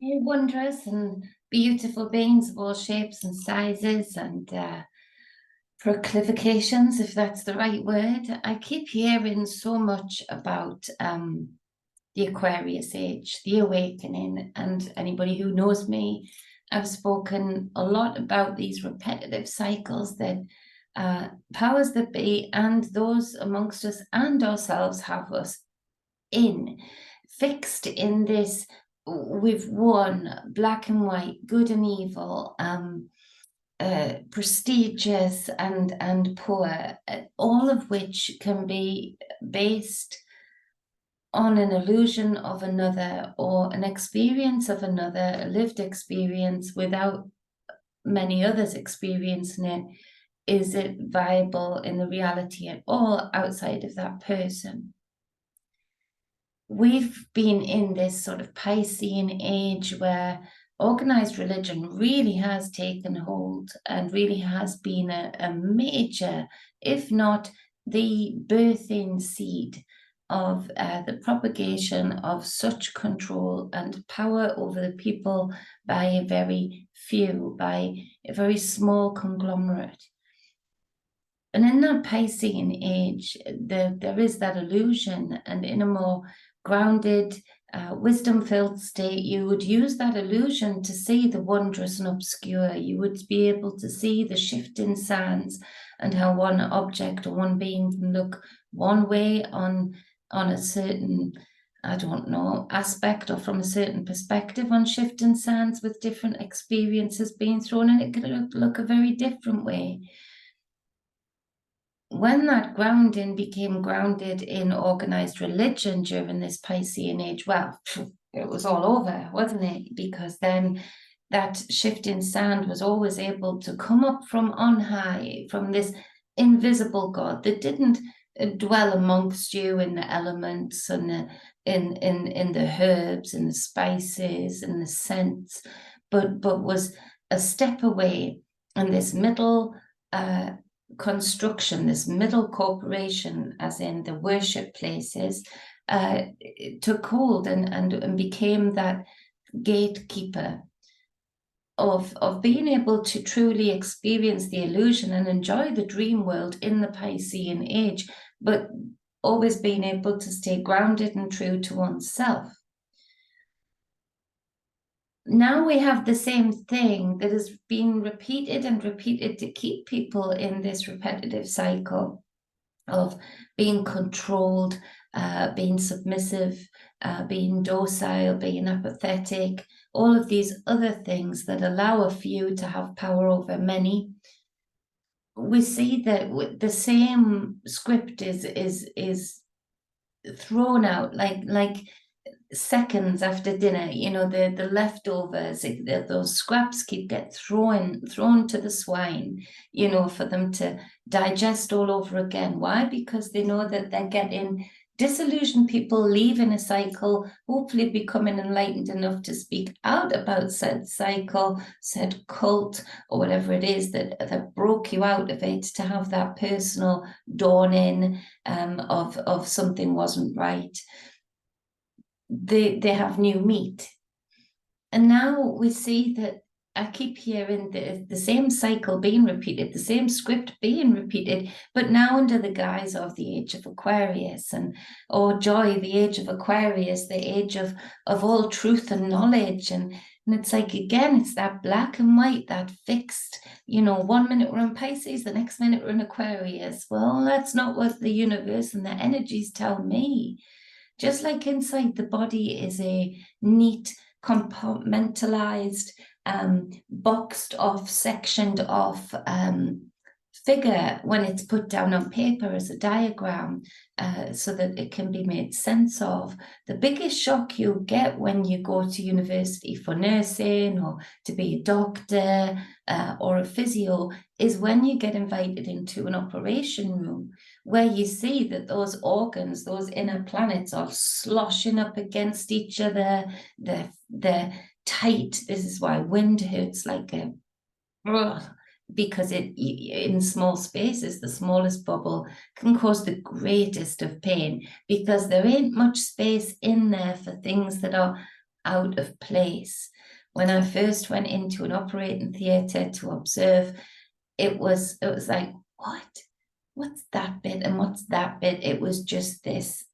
wondrous and beautiful beings of all shapes and sizes and proclivications, if that's the right word. I keep hearing so much about the Aquarius age, the awakening, and anybody who knows me, I've spoken a lot about these repetitive cycles that powers that be and those amongst us and ourselves have us fixed in this. We've won, black and white, good and evil, prestigious and poor, all of which can be based on an illusion of another or an experience of another, a lived experience without many others experiencing it. Is it viable in the reality at all outside of that person? We've been in this sort of Piscean age where organized religion really has taken hold and really has been a major, if not the birthing seed of the propagation of such control and power over the people by a very few, by a very small conglomerate. And in that Piscean age, there is that illusion, and in a more grounded, wisdom-filled state, you would use that illusion to see the wondrous and obscure. You would be able to see the shifting sands and how one object or one being can look one way on a certain, I don't know, aspect or from a certain perspective on shifting sands with different experiences being thrown, and it could look a very different way. When that grounding became grounded in organized religion during this Piscean age, well, it was all over, wasn't it? Because then that shifting sand was always able to come up from on high, from this invisible God that didn't dwell amongst you in the elements and in the herbs and the spices and the scents, but was a step away, and this middle construction, this middle corporation, as in the worship places, took hold and became that gatekeeper of being able to truly experience the illusion and enjoy the dream world in the Piscean age, but always being able to stay grounded and true to oneself. Now we have the same thing that is being repeated and repeated to keep people in this repetitive cycle of being controlled, being submissive, being docile, being apathetic, all of these other things that allow a few to have power over many. We see that the same script is thrown out like seconds after dinner. You know, the leftovers, those scraps get thrown to the swine, you know, for them to digest all over again. Why? Because they know that they're getting disillusioned people leaving a cycle, hopefully becoming enlightened enough to speak out about said cycle, said cult, or whatever it is that broke you out of it, to have that personal dawning of something wasn't right. They have new meat. And now we see that I keep hearing the same cycle being repeated, the same script being repeated, but now under the guise of the age of Aquarius, and joy, the age of Aquarius, the age of all truth and knowledge. And it's like, again, it's that black and white, that fixed, you know, 1 minute we're in Pisces, the next minute we're in Aquarius. Well, that's not what the universe and the energies tell me. Just like inside the body is a neat, compartmentalized, boxed off, sectioned off figure when it's put down on paper as a diagram, so that it can be made sense of. The biggest shock you get when you go to university for nursing or to be a doctor or a physio is when you get invited into an operation room where you see that those organs, those inner planets, are sloshing up against each other. They're tight. This is why wind hurts like a... because in small spaces, the smallest bubble can cause the greatest of pain, because there ain't much space in there for things that are out of place. When I first went into an operating theatre to observe, it was like, what's that bit and what's that bit? It was just this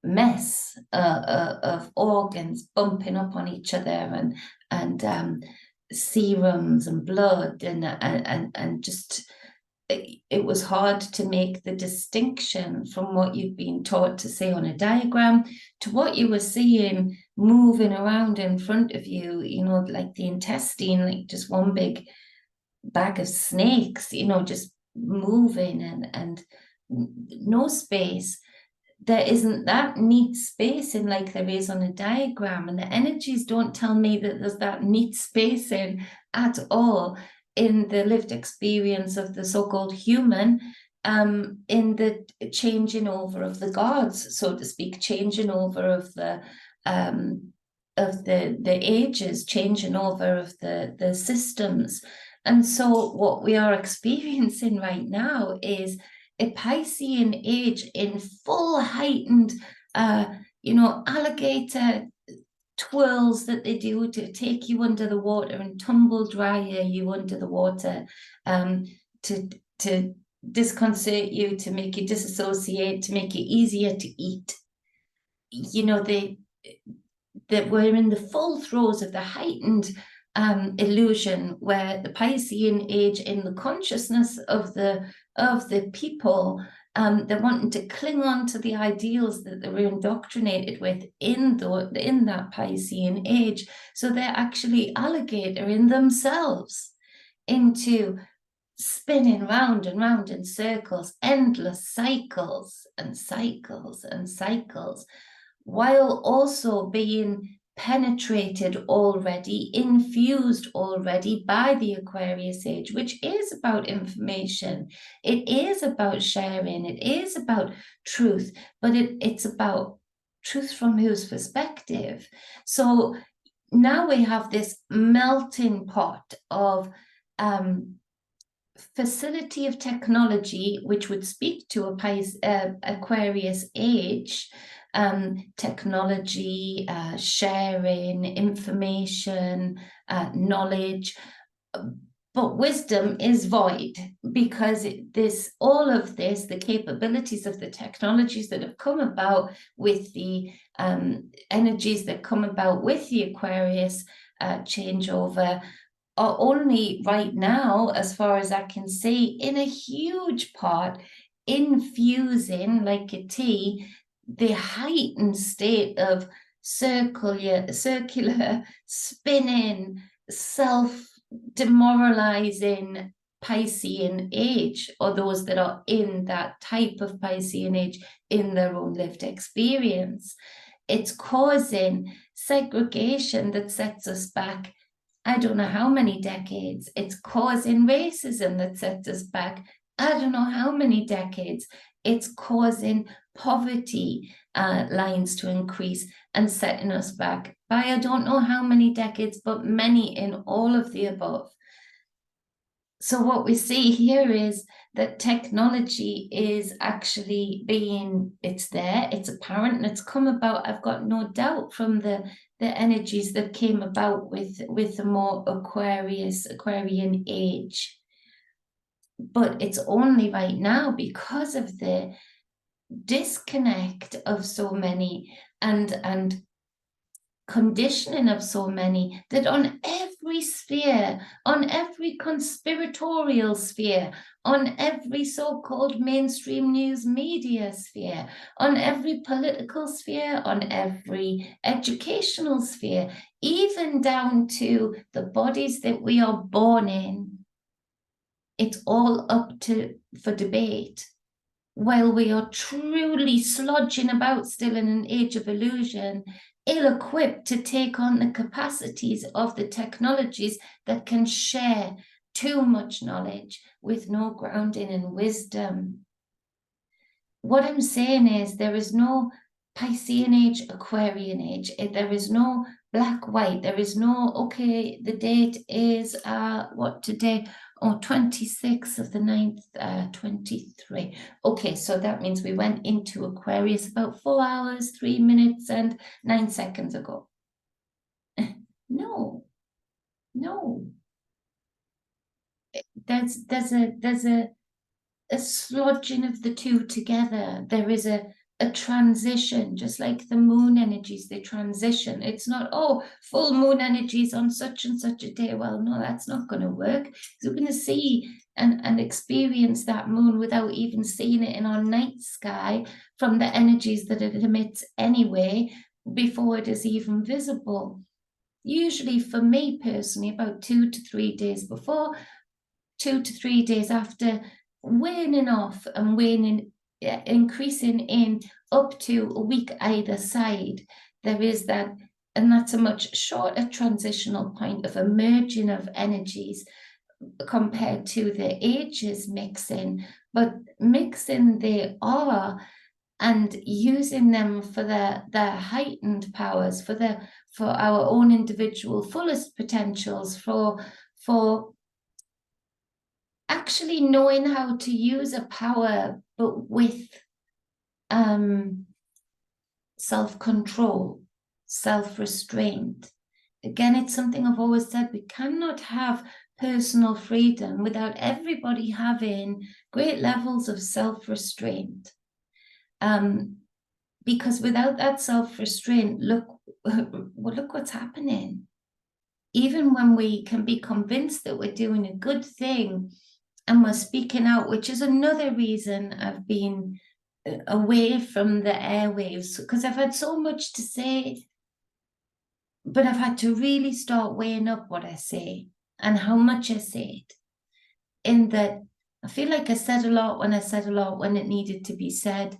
mess of organs bumping up on each other, and serums and blood, and just it was hard to make the distinction from what you've been taught to say on a diagram to what you were seeing moving around in front of you, like the intestine, like just one big bag of snakes, just moving, and no space. There isn't that neat spacing like there is on a diagram, and the energies don't tell me that there's that neat spacing at all in the lived experience of the so-called human, in the changing over of the gods, so to speak, changing over of the ages, changing over of the systems. And so what we are experiencing right now is a Piscean age in full heightened, alligator twirls that they do to take you under the water and tumble dryer you under the water, to disconcert you, to make you disassociate, to make it easier to eat. That we're in the full throes of the heightened illusion, where the Piscean age, in the consciousness of the people, they're wanting to cling on to the ideals that they were indoctrinated with in that Piscean age. So they're actually alligatoring themselves into spinning round and round in circles, endless cycles and cycles and cycles, while also being penetrated already, infused already by the Aquarius age, which is about information. It is about sharing. It is about truth, but it's about truth from whose perspective? So now we have this melting pot of facility of technology, which would speak to Aquarius age, technology, sharing, information, knowledge, but wisdom is void, because all of this, the capabilities of the technologies that have come about with the energies that come about with the Aquarius changeover, are only right now, as far as I can see, in a huge part infusing, like a tea, the heightened state of circular spinning, self-demoralizing Piscean age, or those that are in that type of Piscean age in their own lived experience. It's causing segregation that sets us back I don't know how many decades. It's causing racism that sets us back I don't know how many decades. It's causing poverty lines to increase and setting us back by I don't know how many decades, but many in all of the above. So what we see here is that technology is actually it's there, it's apparent, and it's come about, I've got no doubt, from the energies that came about with the more Aquarian age. But it's only right now, because of the disconnect of so many and conditioning of so many, that on every sphere, on every conspiratorial sphere, on every so-called mainstream news media sphere, on every political sphere, on every educational sphere, even down to the bodies that we are born in, it's all up for debate. While we are truly slodging about still in an age of illusion, ill-equipped to take on the capacities of the technologies that can share too much knowledge with no grounding in wisdom. What I'm saying is, there is no Piscean age, Aquarian age. There is no black-white. There is no, okay, the date is, what today? Oh, 26th of the 9th, 23. Okay, so that means we went into Aquarius about 4 hours, 3 minutes and 9 seconds ago. No, no. There's a slodging of the two together. There is a transition, just like the moon energies, they transition. It's not, oh, full moon energies on such and such a day. Well, no, that's not going to work. We're going to see and experience that moon without even seeing it in our night sky from the energies that it emits anyway, before it is even visible. Usually for me personally, about 2 to 3 days before, 2 to 3 days after, waning off and waning, increasing in up to a week either side. There is that, and that's a much shorter transitional point of emerging of energies compared to the ages mixing, but mixing they are, and using them for their heightened powers, for our own individual fullest potentials, for actually knowing how to use a power, but with self-control, self-restraint. Again, it's something I've always said, we cannot have personal freedom without everybody having great levels of self-restraint. Because without that self-restraint, look what's happening. Even when we can be convinced that we're doing a good thing and we're speaking out, which is another reason I've been away from the airwaves, because I've had so much to say, but I've had to really start weighing up what I say and how much I say it. In that I feel like I said a lot when I said a lot when it needed to be said.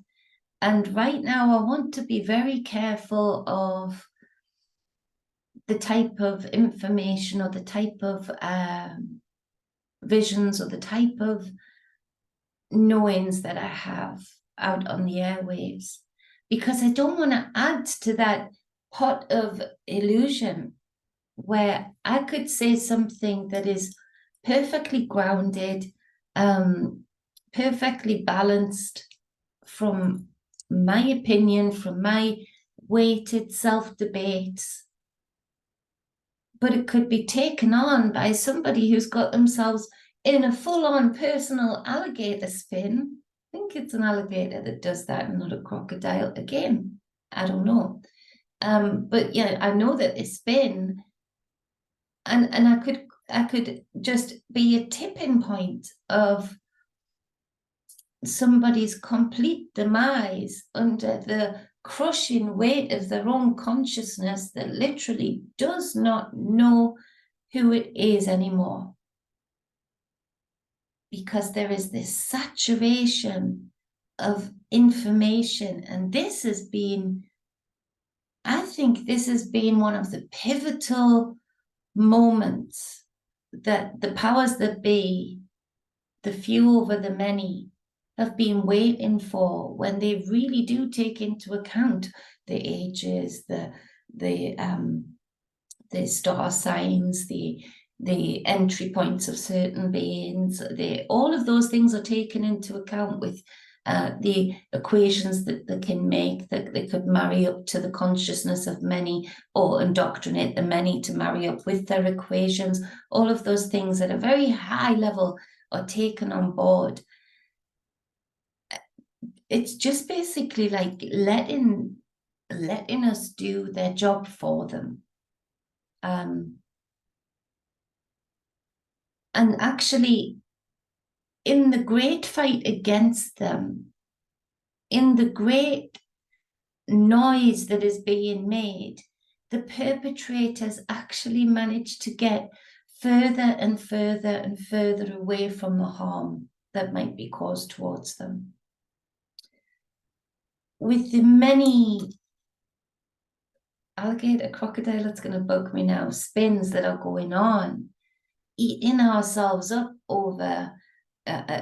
And right now I want to be very careful of the type of information or the type of visions or the type of knowings that I have out on the airwaves, because I don't want to add to that pot of illusion where I could say something that is perfectly grounded, perfectly balanced from my opinion, from my weighted self-debates, but it could be taken on by somebody who's got themselves in a full-on personal alligator spin. I think it's an alligator that does that and not a crocodile. Again, I don't know. But yeah, I know that they spin, and I could just be a tipping point of somebody's complete demise under the crushing weight of their own consciousness that literally does not know who it is anymore. Because there is this saturation of information, and this has been, I think this has been one of the pivotal moments that the powers that be, the few over the many, have been waiting for, when they really do take into account the ages, the star signs, the entry points of certain beings. All of those things are taken into account with the equations that they can make, that they could marry up to the consciousness of many, or indoctrinate the many to marry up with their equations. All of those things at a very high level are taken on board. It's just basically like letting us do their job for them. And actually, in the great fight against them, in the great noise that is being made, the perpetrators actually manage to get further and further and further away from the harm that might be caused towards them. With the many alligator, crocodile, that's going to bug me now, spins that are going on, eating ourselves up over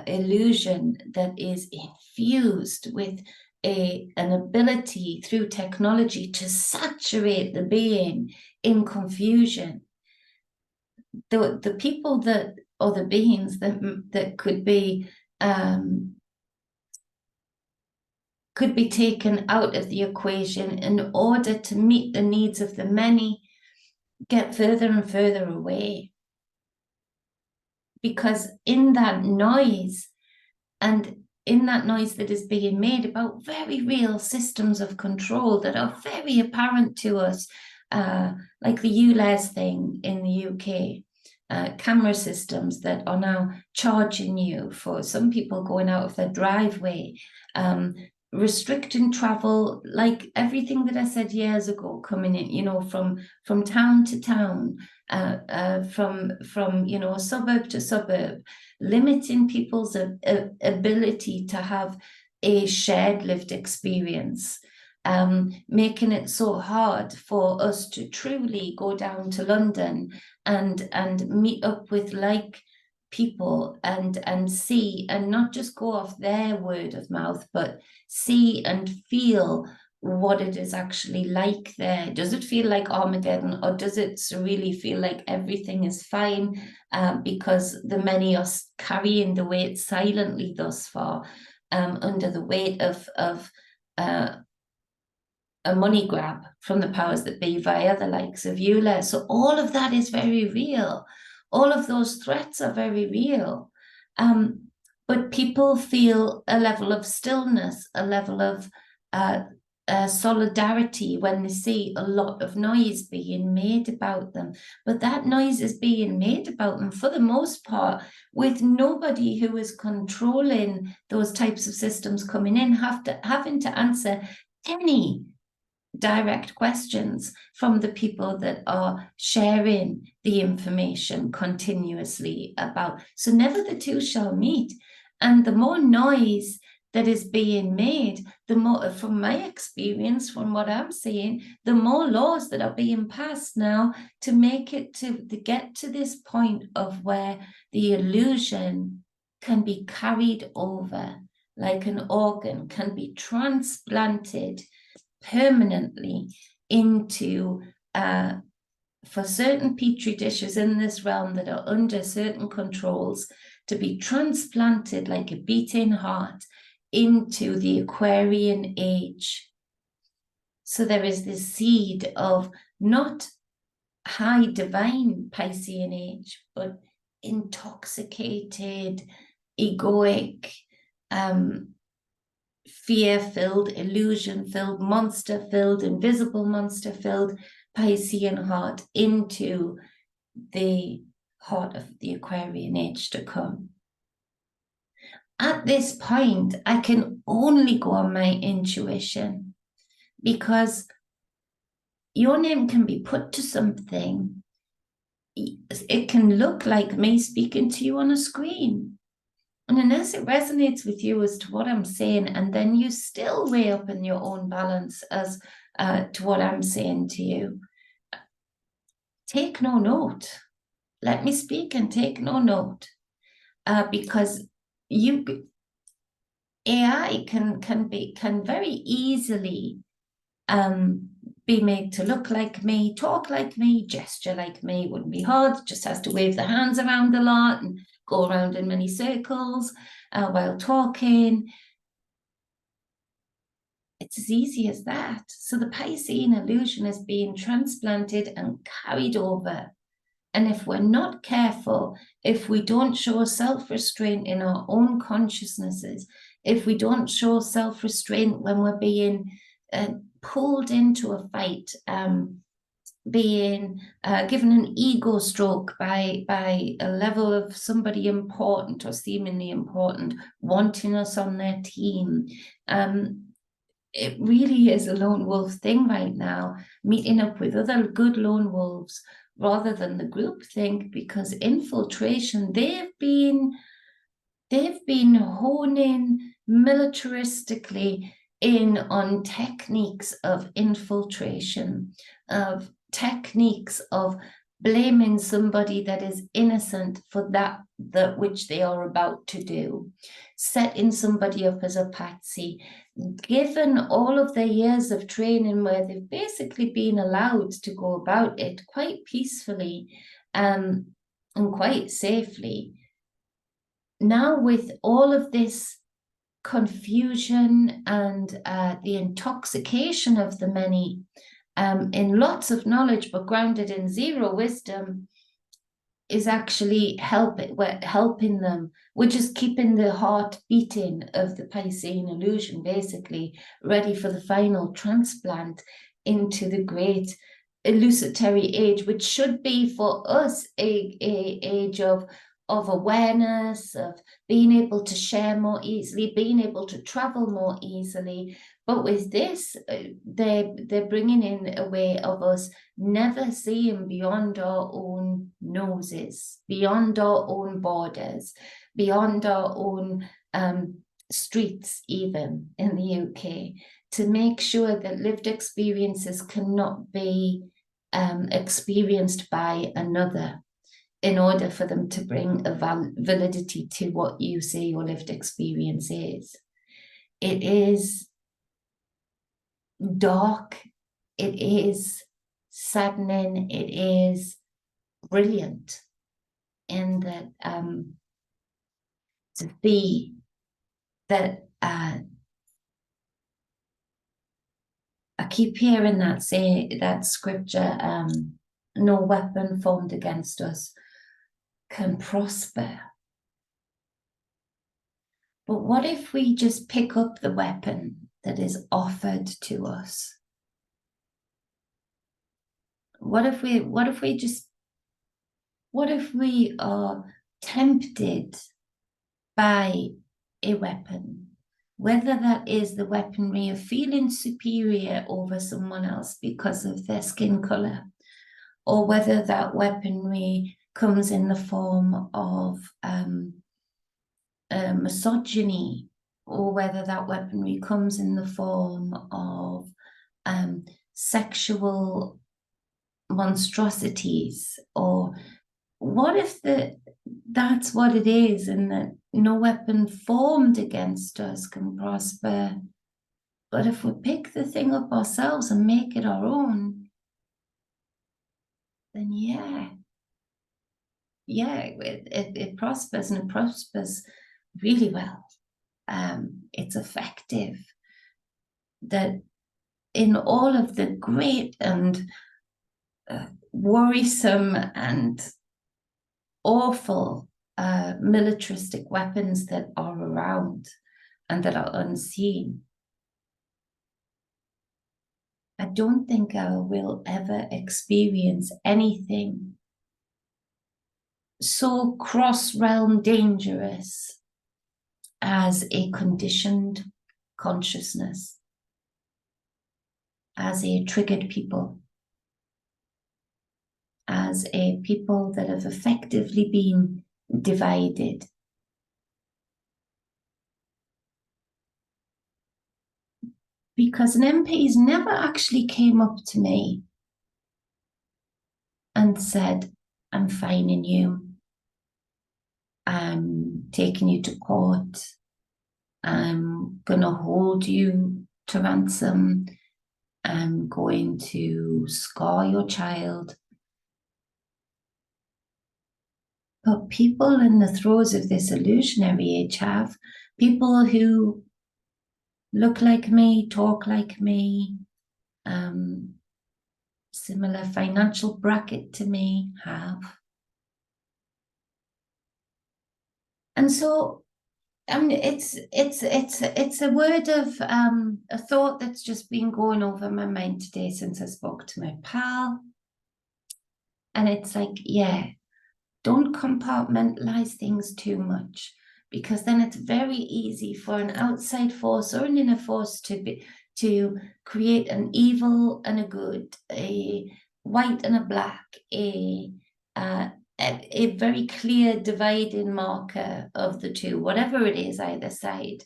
illusion that is infused with an ability through technology to saturate the being in confusion. The people that, or the beings that could be taken out of the equation in order to meet the needs of the many, get further and further away. Because in that noise, and in that noise that is being made about very real systems of control that are very apparent to us, like the ULEZ thing in the UK, camera systems that are now charging you for some people going out of their driveway, restricting travel, like everything that I said years ago, coming in, you know, from town to town, from you know, suburb to suburb, limiting people's ability to have a shared lived experience, making it so hard for us to truly go down to London and meet up with like people and see, and not just go off their word of mouth, but see and feel what it is actually like there. Does it feel like Armageddon, or does it really feel like everything is fine, because the many are carrying the weight silently thus far, under the weight of a money grab from the powers that be via the likes of EULA. So all of that is very real. All of those threats are very real. But people feel a level of stillness, a level of solidarity when they see a lot of noise being made about them. But that noise is being made about them, for the most part, with nobody who is controlling those types of systems coming in, having to answer any direct questions from the people that are sharing the information continuously about. So never the two shall meet. And the more noise that is being made, the more, from my experience, from what I'm seeing, the more laws that are being passed now to make it to get to this point of where the illusion can be carried over like an organ, can be transplanted permanently into, for certain petri dishes in this realm that are under certain controls, to be transplanted like a beating heart into the Aquarian age. So there is this seed of not high divine Piscean age, but intoxicated, egoic, fear-filled, illusion-filled, monster-filled, invisible monster-filled Piscean heart into the heart of the Aquarian age to come. At this point, I can only go on my intuition, because your name can be put to something. It can look like me speaking to you on a screen. And unless it resonates with you as to what I'm saying, and then you still weigh up in your own balance as to what I'm saying to you, take no note. Let me speak and take no note, because AI can very easily be made to look like me, talk like me, gesture like me. It wouldn't be hard, just has to wave the hands around a lot and go around in many circles while talking. It's as easy as that. So the Piscean illusion is being transplanted and carried over. And if we're not careful, if we don't show self-restraint in our own consciousnesses, if we don't show self-restraint when we're being pulled into a fight, being given an ego stroke by a level of somebody important or seemingly important wanting us on their team, it really is a lone wolf thing right now, meeting up with other good lone wolves rather than the group think, because infiltration, they've been honing militaristically in on techniques of infiltration, of techniques of blaming somebody that is innocent for that which they are about to do, setting somebody up as a patsy, given all of their years of training where they've basically been allowed to go about it quite peacefully and quite safely. Now with all of this confusion and the intoxication of the many, in lots of knowledge, but grounded in zero wisdom, is actually helping them. We're just keeping the heart beating of the Piscean illusion, basically, ready for the final transplant into the great elucidatory age, which should be for us a age of awareness, of being able to share more easily, being able to travel more easily. But with this, they're bringing in a way of us never seeing beyond our own noses, beyond our own borders, beyond our own streets, even in the UK, to make sure that lived experiences cannot be experienced by another, in order for them to bring a validity to what you say your lived experience is. It is dark, it is saddening, it is brilliant in that to be that I keep hearing that scripture, no weapon formed against us can prosper. But what if we just pick up the weapon that is offered to us? What if we are tempted by a weapon, whether that is the weaponry of feeling superior over someone else because of their skin color, or whether that weaponry comes in the form of misogyny, or whether that weaponry comes in the form of sexual monstrosities, or what if that's what it is, and that no weapon formed against us can prosper. But if we pick the thing up ourselves and make it our own, then it prospers, and it prospers really well. It's effective. That in all of the great and worrisome and awful militaristic weapons that are around and that are unseen, I don't think I will ever experience anything so cross-realm dangerous as a conditioned consciousness, as a triggered people, as a people that have effectively been divided. Because an MP's never actually came up to me and said, I'm fining you, I'm taking you to court, I'm going to hold you to ransom, I'm going to scar your child. But people in the throes of this illusionary age have people who look like me, talk like me, similar financial bracket to me have. And so, it's a word of a thought that's just been going over my mind today since I spoke to my pal. And it's like, don't compartmentalize things too much, because then it's very easy for an outside force or an inner force to create an evil and a good, a white and a black, a very clear dividing marker of the two, whatever it is, either side.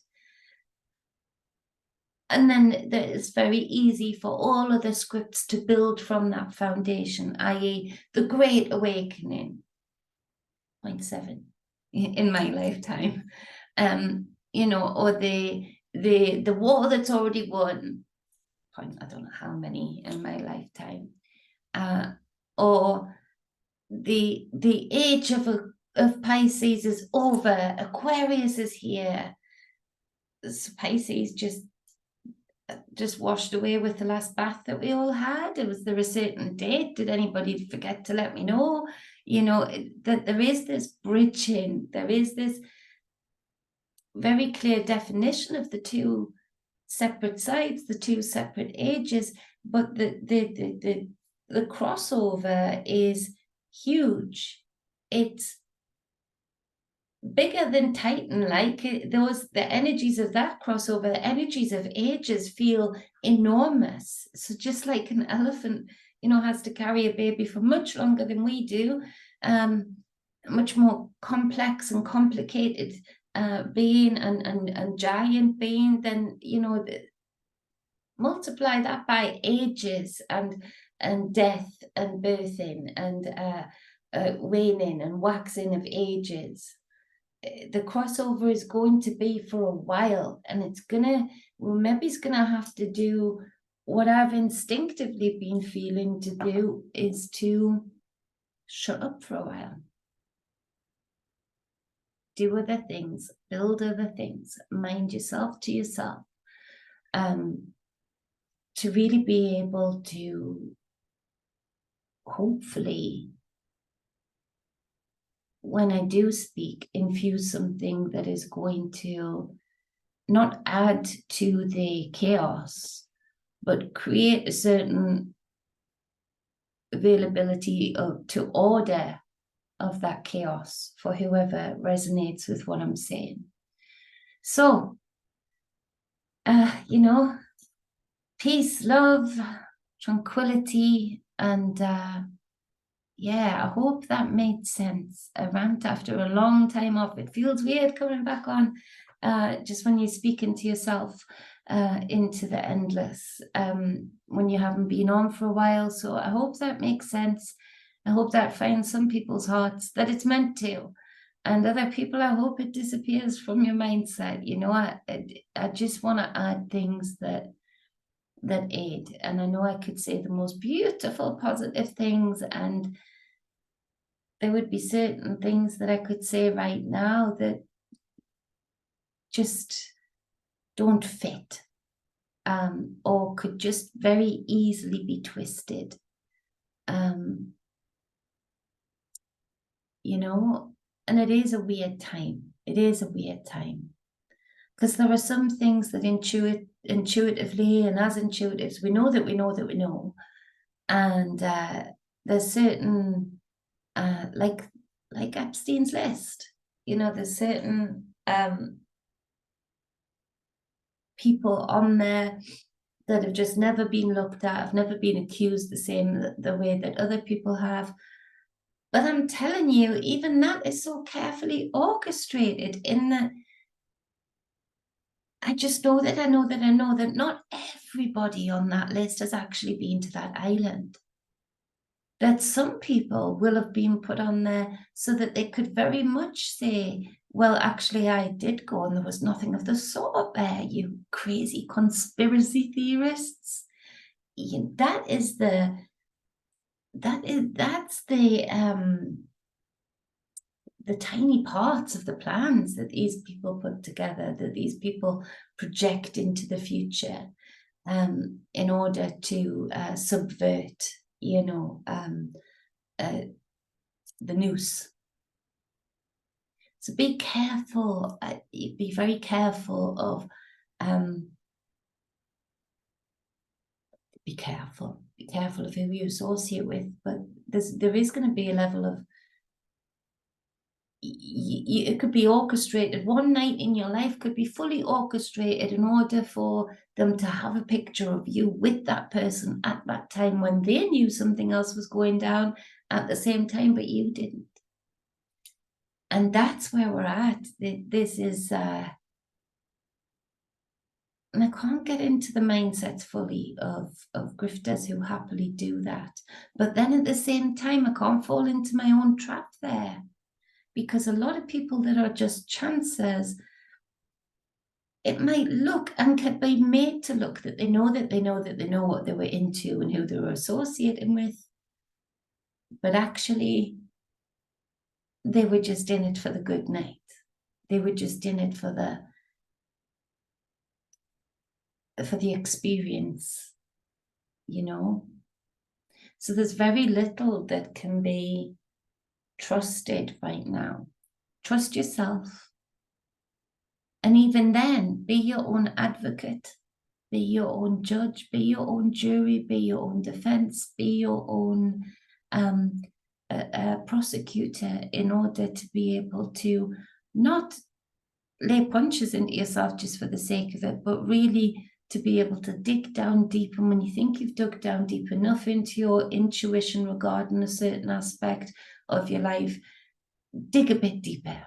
And then it's very easy for all of the scripts to build from that foundation, i.e. the Great Awakening, 0.7 in my lifetime, or the war that's already won, I don't know how many in my lifetime, or the age of Pisces is over, Aquarius is here. So Pisces just just washed away with the last bath that we all had? Was there a certain date? Did anybody forget to let me know? You know, that there is this bridging, there is this very clear definition of the two separate sides, the two separate ages, but the crossover is huge. It's bigger than Titan, like the energies of that crossover, the energies of ages feel enormous. So just like an elephant, you know, has to carry a baby for much longer than we do, much more complex and complicated being and giant being, then, you know, multiply that by ages and death and birthing and waning and waxing of ages. The crossover is going to be for a while, and maybe it's gonna have to do what I've instinctively been feeling to do, is to shut up for a while, do other things, build other things, mind yourself to yourself, to really be able to hopefully, when I do speak, infuse something that is going to not add to the chaos, but create a certain availability to order of that chaos for whoever resonates with what I'm saying. So, you know, peace, love, tranquility, and yeah, I hope that made sense. A rant after a long time off. It feels weird coming back on just when you're speaking to yourself into the endless, when you haven't been on for a while. So I hope that makes sense. I hope that finds some people's hearts that it's meant to. And other people, I hope it disappears from your mindset. You know, I just want to add things that aid. And I know I could say the most beautiful, positive things, and there would be certain things that I could say right now that just don't fit, or could just very easily be twisted. You know, and it is a weird time. It is a weird time, because there are some things that intuitively and as intuitives, we know that we know that we know. And there's certain, like Epstein's list, you know, there's certain people on there that have just never been looked at, have never been accused the way that other people have. But I'm telling you, even that is so carefully orchestrated in that I just know that I know that I know that not everybody on that list has actually been to that island. That some people will have been put on there so that they could very much say, well, actually, I did go and there was nothing of the sort there, you crazy conspiracy theorists. That's the tiny parts of the plans that these people put together, that these people project into the future, in order to subvert, you know, the noose. So be careful, be very careful of, be careful of who you associate with, but there is going to be a level of, it could be orchestrated. One night in your life could be fully orchestrated in order for them to have a picture of you with that person at that time when they knew something else was going down at the same time, but you didn't. And that's where we're at. This is, and I can't get into the mindsets fully of grifters who happily do that. But then at the same time, I can't fall into my own trap there. Because a lot of people that are just chancers, it might look and can be made to look that they know what they were into and who they were associating with. But actually, they were just in it for the good night. They were just in it for for the experience, you know. So there's very little that can be trusted right now. Trust yourself. And even then, be your own advocate, be your own judge, be your own jury, be your own defense, be your own prosecutor, in order to be able to not lay punches into yourself just for the sake of it, but really to be able to dig down deep. And when you think you've dug down deep enough into your intuition regarding a certain aspect of your life, dig a bit deeper.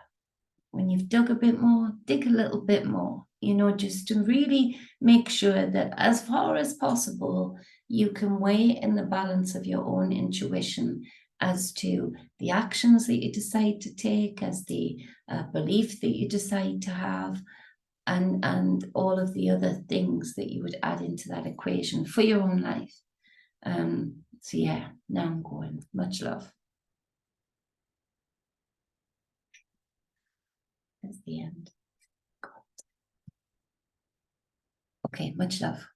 When you've dug a bit more, dig a little bit more, you know, just to really make sure that as far as possible, you can weigh in the balance of your own intuition as to the actions that you decide to take, as the belief that you decide to have, and all of the other things that you would add into that equation for your own life. So yeah, now I'm going. Much love. That's the end. Okay, much love.